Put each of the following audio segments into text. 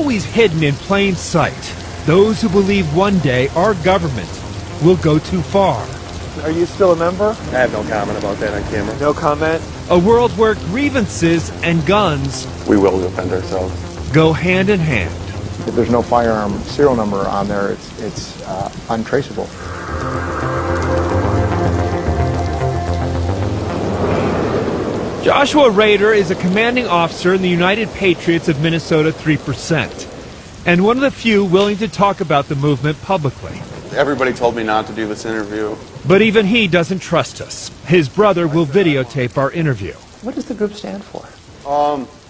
always hidden in plain sight. Those who believe one day our government will go too far. Are you still a member? I have no comment about that on camera. No comment? A world where grievances and guns We will defend ourselves. go hand in hand. If there's no firearm serial number on there, it's untraceable. Joshua Rader is a commanding officer in the United Patriots of Minnesota 3%, and one of the few willing to talk about the movement publicly. Everybody told me not to do this interview. But even he doesn't trust us. His brother will videotape our interview. What does the group stand for?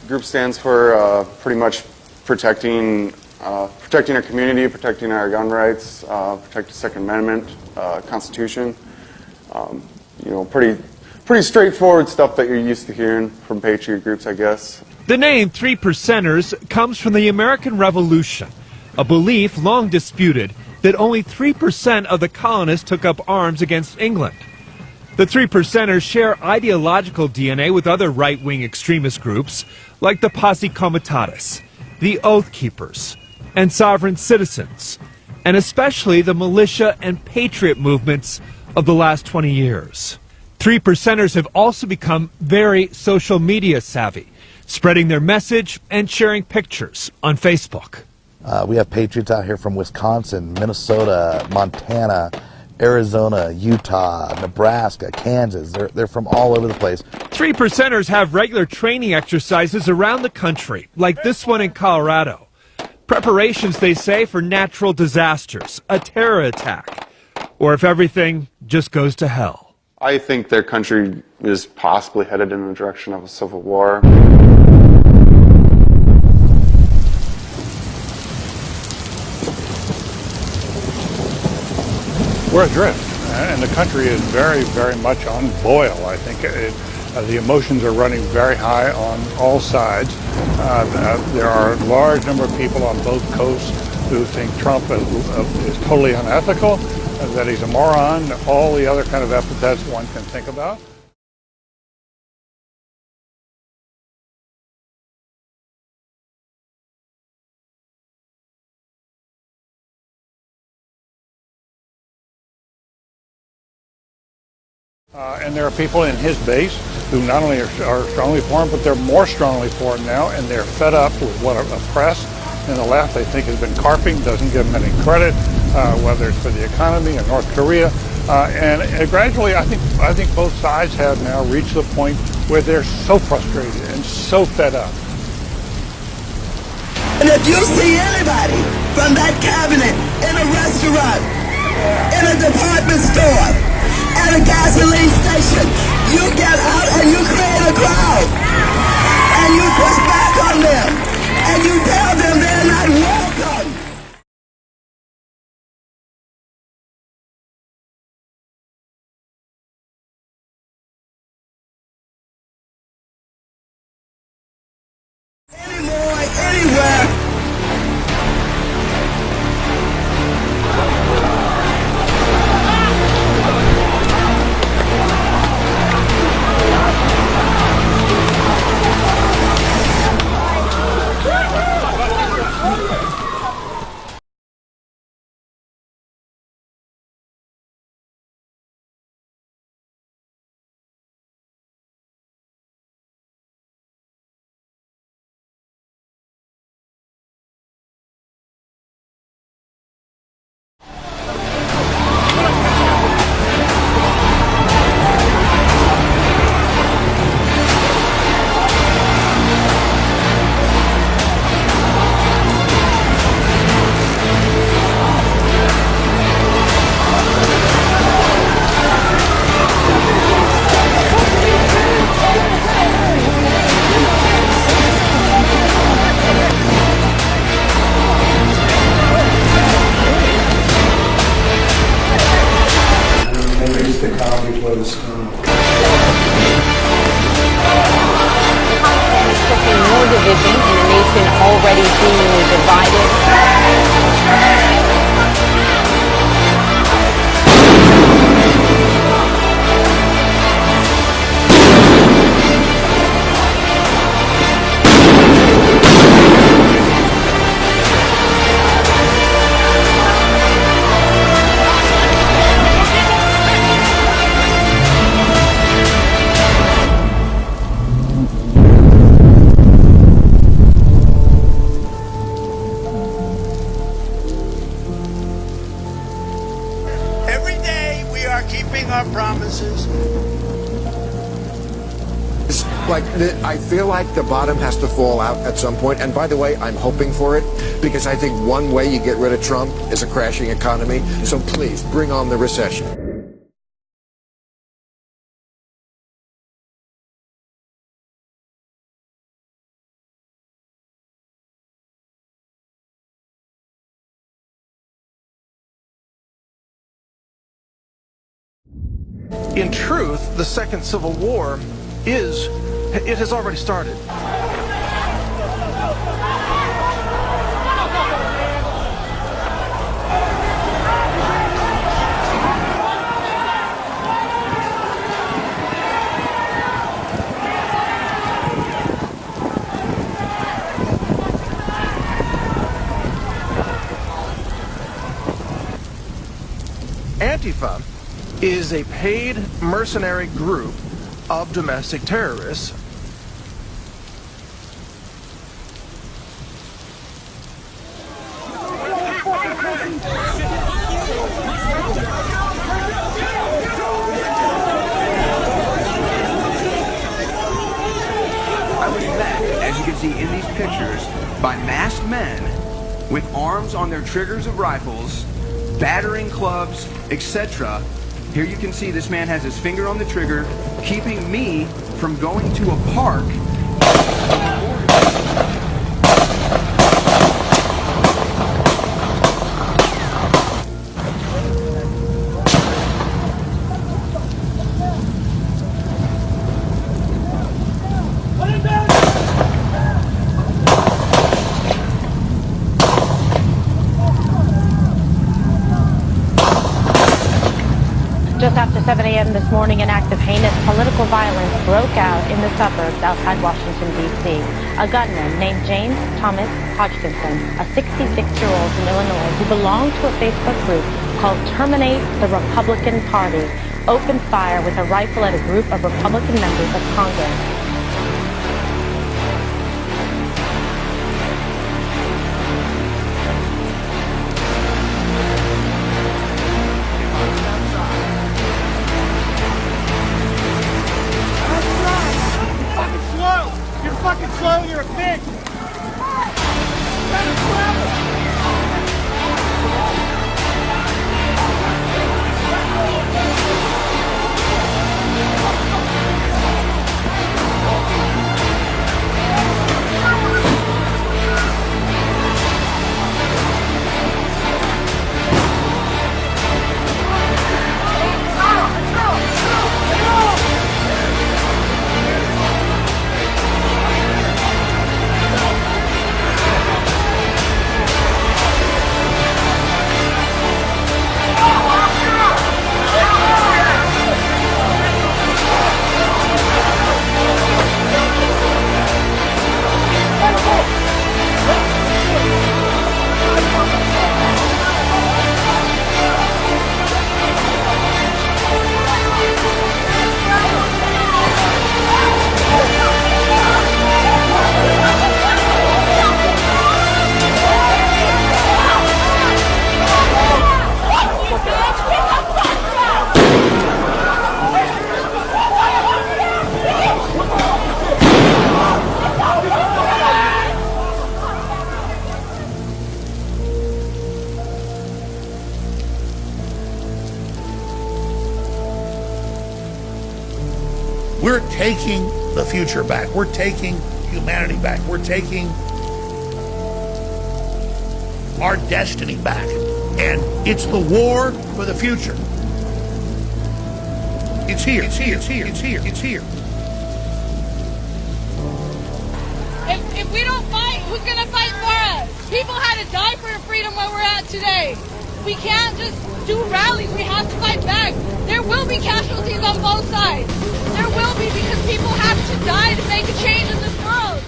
Group stands for pretty much protecting our community, protecting our gun rights, protect the Second Amendment, Constitution. Pretty straightforward stuff that you're used to hearing from patriot groups, I guess. The name 3%ers comes from the American Revolution, a belief long disputed that only 3% of the colonists took up arms against England. The 3%ers share ideological DNA with other right-wing extremist groups like the Posse Comitatus, the Oath Keepers, and Sovereign Citizens, and especially the militia and patriot movements of the last 20 years. 3%ers have also become very social media savvy, spreading their message and sharing pictures on Facebook. We have patriots out here from Wisconsin, Minnesota, Montana, Arizona, Utah, Nebraska, Kansas. They're from all over the place. 3%ers have regular training exercises around the country, like this one in Colorado. Preparations, they say, for natural disasters, a terror attack, or if everything just goes to hell. I think their country is possibly headed in the direction of a civil war. We're adrift, and the country is very, very much on boil. I think the emotions are running very high on all sides. There are a large number of people on both coasts who think Trump is totally unethical, that he's a moron, all the other kind of epithets one can think about. And there are people in his base who not only are strongly for him, but they're more strongly for him now, and they're fed up with what a press and the left they think has been carping, doesn't give them any credit, whether it's for the economy or North Korea. And gradually, I think both sides have now reached the point where they're so frustrated and so fed up. And if you see anybody from that cabinet in a restaurant, in a department store, at a gasoline station, you get out and you create a crowd. And you push back on them. And you tell them they're not welcome. Anymore, anywhere. I feel like the bottom has to fall out at some point. And by the way, I'm hoping for it, because I think one way you get rid of Trump is a crashing economy. So please, bring on the recession. In truth, the Second Civil War has already started. Antifa is a paid mercenary group of domestic terrorists. I was met, as you can see in these pictures, by masked men with arms on their triggers of rifles, battering clubs, etc. Here you can see this man has his finger on the trigger, keeping me from going to a park. Just after 7 a.m. this morning, an act of heinous political violence broke out in the suburbs outside Washington, D.C. A gunman named James Thomas Hodgkinson, a 66-year-old from Illinois who belonged to a Facebook group called Terminate the Republican Party, opened fire with a rifle at a group of Republican members of Congress. You're fucking slow, you're a bitch! We're taking the future back. We're taking humanity back. We're taking our destiny back. And it's the war for the future. It's here, it's here, it's here, it's here, it's here. If we don't fight, who's going to fight for us? People had to die for the freedom where we're at today. We can't just do rallies. We have to fight back. There will be casualties on both sides. There will be, because people have to die to make a change in this world.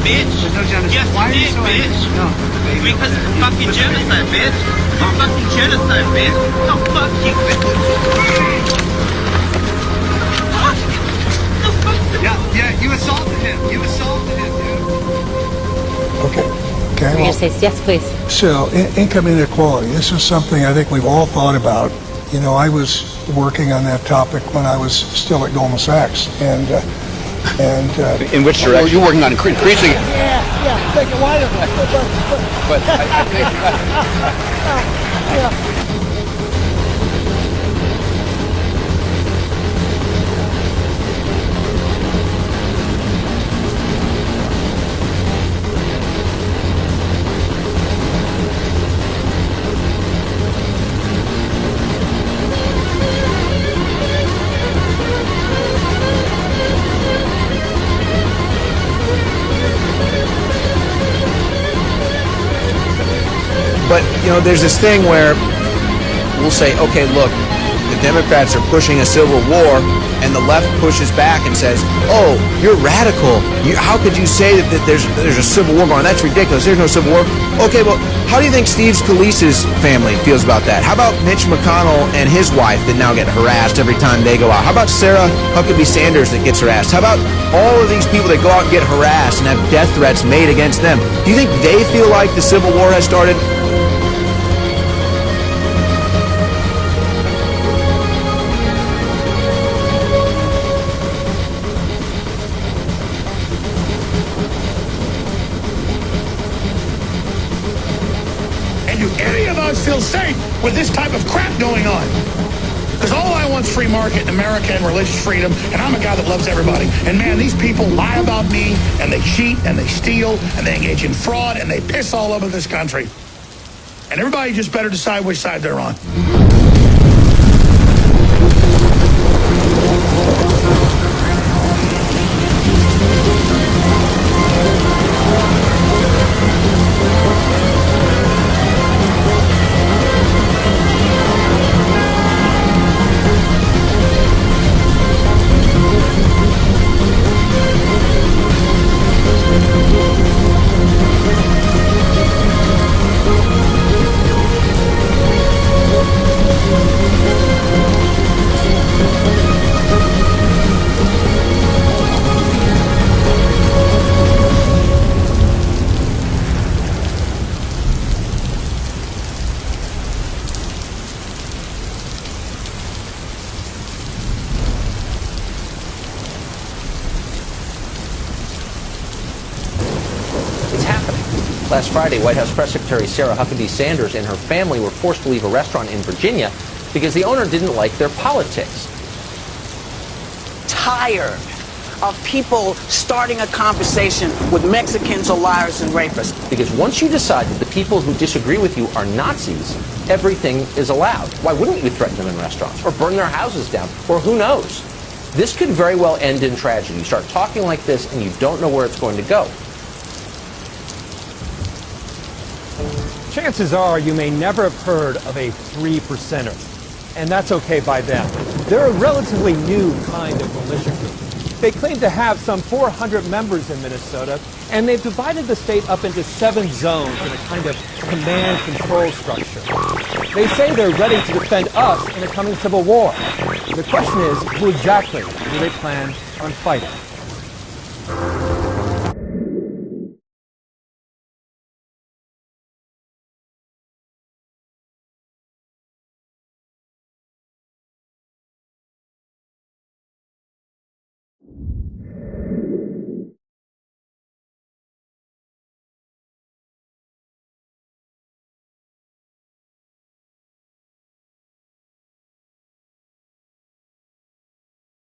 bitch. Yes, you did, bitch. Because it's fucking genocide, bitch. It's fucking genocide, bitch. No, fuck you, bitch. Yeah, you assaulted him. You assaulted him, dude. Okay. Okay. You're going to say yes, please. So, income inequality. This is something I think we've all thought about. You know, I was working on that topic when I was still at Goldman Sachs, and in which direction? Well, you're working on increasing. Yeah, take it wider. But I think. Yeah. But, you know, there's this thing where we'll say, okay, look, the Democrats are pushing a civil war, and the left pushes back and says, oh, you're radical. How could you say that there's a civil war going on? That's ridiculous. There's no civil war. Okay, well, how do you think Steve Scalise's family feels about that? How about Mitch McConnell and his wife that now get harassed every time they go out? How about Sarah Huckabee Sanders that gets harassed? How about all of these people that go out and get harassed and have death threats made against them? Do you think they feel like the Civil War has started? Any of us feel safe with this type of crap going on? Because all I want is free market in America and religious freedom, and I'm a guy that loves everybody. And man, these people lie about me, and they cheat, and they steal, and they engage in fraud, and they piss all over this country. And everybody just better decide which side they're on. Last Friday, White House Press Secretary Sarah Huckabee Sanders and her family were forced to leave a restaurant in Virginia because the owner didn't like their politics. Tired of people starting a conversation with Mexicans or liars and rapists. Because once you decide that the people who disagree with you are Nazis, everything is allowed. Why wouldn't you threaten them in restaurants or burn their houses down? Or who knows? This could very well end in tragedy. You start talking like this and you don't know where it's going to go. Chances are you may never have heard of a 3%er, and that's okay by them. They're a relatively new kind of militia group. They claim to have some 400 members in Minnesota, and they've divided the state up into 7 zones in a kind of command control structure. They say they're ready to defend us in a coming civil war. The question is, who exactly do they plan on fighting?